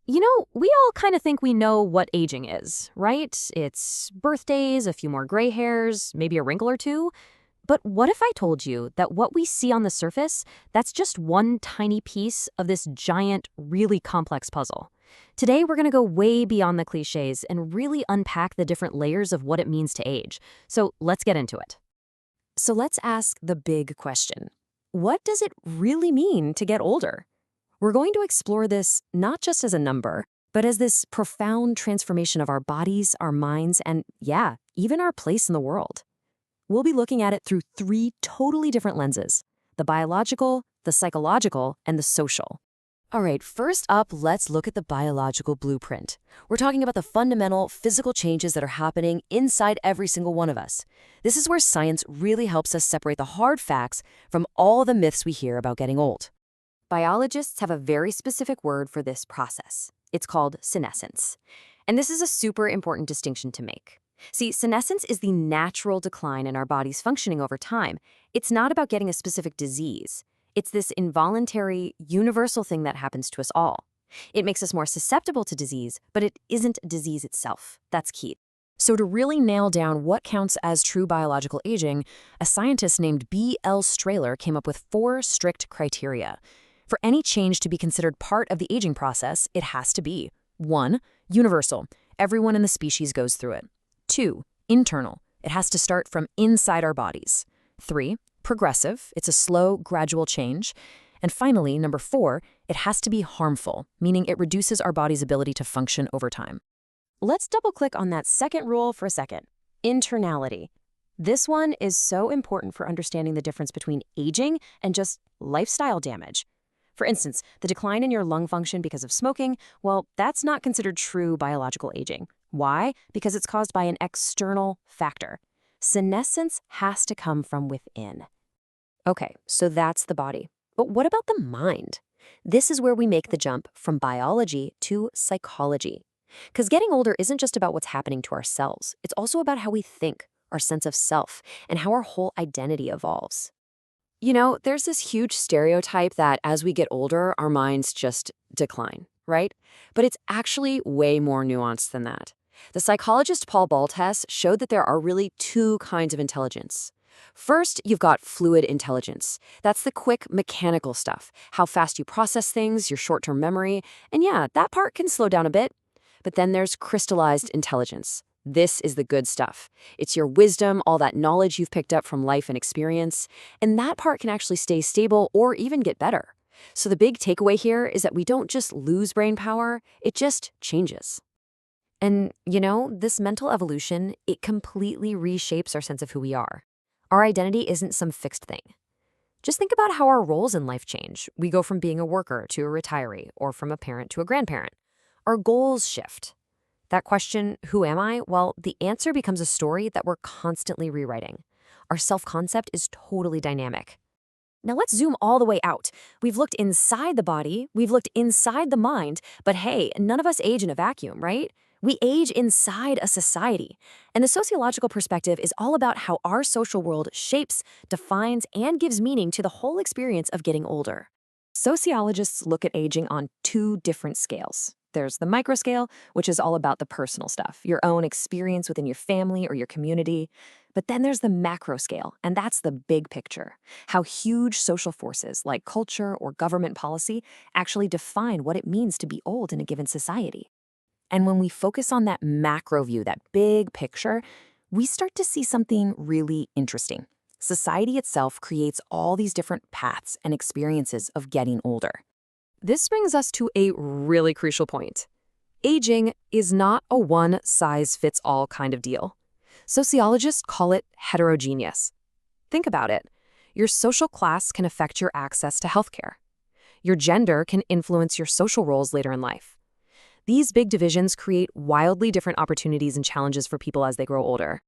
We all kind of think we know what aging is, right? It's birthdays, a few more gray hairs, maybe a wrinkle or two. But what if I told you that what we see on the surface, that's just one tiny piece of this giant, really complex puzzle? Today, we're going to go way beyond the cliches and really unpack the different layers of what it means to age. So let's get into it. So let's ask the big question. What does it really mean to get older? We're going to explore this not just as a number, but as this profound transformation of our bodies, our minds, and yeah, even our place in the world. We'll be looking at it through three totally different lenses: the biological, the psychological, and the social. All right, first up, let's look at the biological blueprint. We're talking about the fundamental physical changes that are happening inside every single one of us. This is where science really helps us separate the hard facts from all the myths we hear about getting old. Biologists have a very specific word for this process. It's called senescence. And this is a super important distinction to make. See, senescence is the natural decline in our body's functioning over time. It's not about getting a specific disease. It's this involuntary, universal thing that happens to us all. It makes us more susceptible to disease, but it isn't a disease itself. That's key. So to really nail down what counts as true biological aging, a scientist named B.L. Strahler came up with 4 strict criteria. For any change to be considered part of the aging process, it has to be 1. Universal. Everyone in the species goes through it. 2. Internal. It has to start from inside our bodies. 3. Progressive. It's a slow, gradual change. And finally, number 4, it has to be harmful, meaning it reduces our body's ability to function over time. Let's double-click on that second rule for a second. Internality. This one is so important for understanding the difference between aging and just lifestyle damage. For instance, the decline in your lung function because of smoking, well, that's not considered true biological aging. Why? Because it's caused by an external factor. Senescence has to come from within. Okay, so that's the body. But what about the mind? This is where we make the jump from biology to psychology. Because getting older isn't just about what's happening to ourselves. It's also about how we think, our sense of self, and how our whole identity evolves. There's this huge stereotype that as we get older, our minds just decline, right? But it's actually way more nuanced than that. The psychologist Paul Baltas showed that there are really 2 kinds of intelligence. First, you've got fluid intelligence. That's the quick, mechanical stuff, how fast you process things, your short-term memory, and yeah, that part can slow down a bit. But then there's crystallized intelligence. This is the good stuff. It's your wisdom, all that knowledge you've picked up from life and experience, and that part can actually stay stable or even get better. So the big takeaway here is that we don't just lose brain power, it just changes. And, this mental evolution, it completely reshapes our sense of who we are. Our identity isn't some fixed thing. Just think about how our roles in life change. We go from being a worker to a retiree, or from a parent to a grandparent. Our goals shift. That question, who am I? Well, the answer becomes a story that we're constantly rewriting. Our self-concept is totally dynamic. Now let's zoom all the way out. We've looked inside the body, we've looked inside the mind, but hey, none of us age in a vacuum, right? We age inside a society. And the sociological perspective is all about how our social world shapes, defines, and gives meaning to the whole experience of getting older. Sociologists look at aging on 2 different scales. There's the microscale, which is all about the personal stuff, your own experience within your family or your community. But then there's the macro scale, and that's the big picture, how huge social forces like culture or government policy actually define what it means to be old in a given society. And when we focus on that macro view, that big picture, we start to see something really interesting. Society itself creates all these different paths and experiences of getting older. This brings us to a really crucial point. Aging is not a one-size-fits-all kind of deal. Sociologists call it heterogeneous. Think about it. Your social class can affect your access to healthcare. Your gender can influence your social roles later in life. These big divisions create wildly different opportunities and challenges for people as they grow older.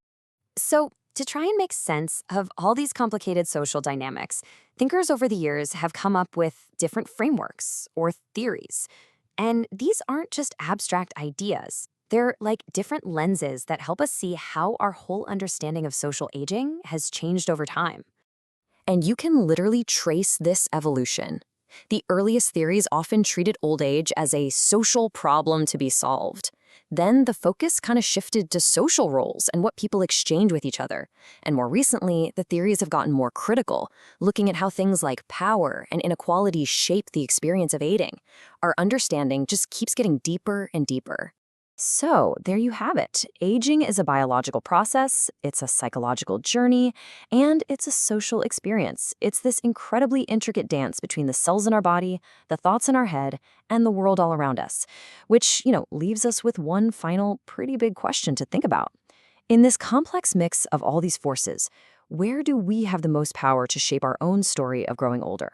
So, to try and make sense of all these complicated social dynamics, thinkers over the years have come up with different frameworks or theories. And these aren't just abstract ideas. They're like different lenses that help us see how our whole understanding of social aging has changed over time. And you can literally trace this evolution. The earliest theories often treated old age as a social problem to be solved. Then the focus kind of shifted to social roles and what people exchange with each other. And more recently, the theories have gotten more critical, looking at how things like power and inequality shape the experience of aging. Our understanding just keeps getting deeper and deeper. So, there you have it. Aging is a biological process, it's a psychological journey, and it's a social experience. It's this incredibly intricate dance between the cells in our body, the thoughts in our head, and the world all around us, which, leaves us with one final pretty big question to think about. In this complex mix of all these forces, where do we have the most power to shape our own story of growing older?